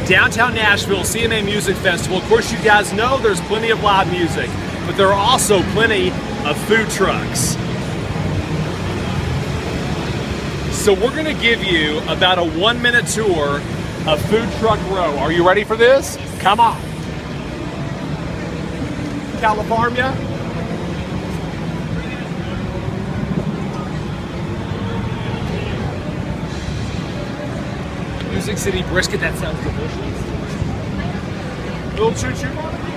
downtown Nashville CMA Music Festival. Of course, you guys know there's plenty of live music, but there are also plenty of food trucks. So we're gonna give you about a 1-minute tour of Food Truck Row. Are you ready for this? Come on. California. Music City brisket, that sounds delicious. Little choo-choo barbecue.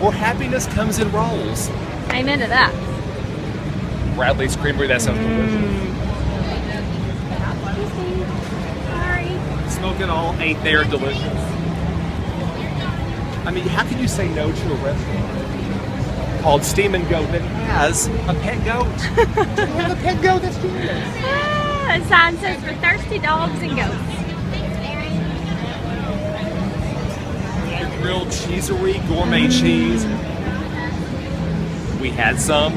Or happiness comes in rolls. Amen to that. Bradley's Creamery, that sounds delicious. Sorry. Smoking all 8 there, delicious. I mean, how can you say no to a restaurant called Steam and Goat that has a pet goat? Do you have a pet goat? That's genius. A sign says for thirsty dogs and goats. The grilled cheesery, gourmet cheese. We had some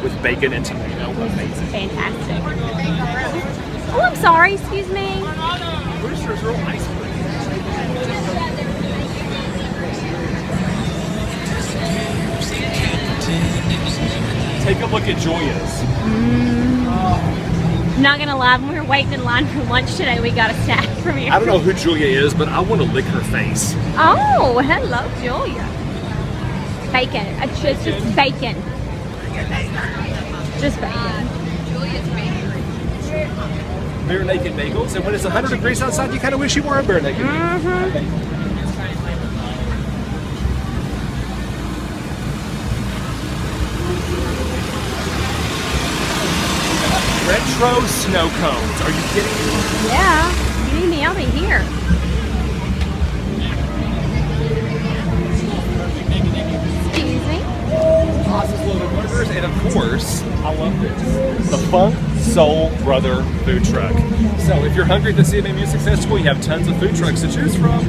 with bacon and tomato. Amazing. Fantastic. Oh, I'm sorry. Excuse me. Brewster's Real Ice Cream. Take a look at Joya's. Not gonna lie, when we were waiting in line for lunch today, we got a snack from here. I don't know who Julia is, but I want to lick her face. Oh, hello, Julia. Bacon. It's just bacon. Just bacon. Bare naked bagels, and when it's 100 degrees outside, you kind of wish you were a bare naked bagel. Retro snow cones. Are you kidding me? Yeah. You need me out of here. Excuse me. Sauces, loaded burgers, and of course, I love this, the Funk Soul Brother food truck. So if you're hungry at the CMA Music Festival, you have tons of food trucks to choose from.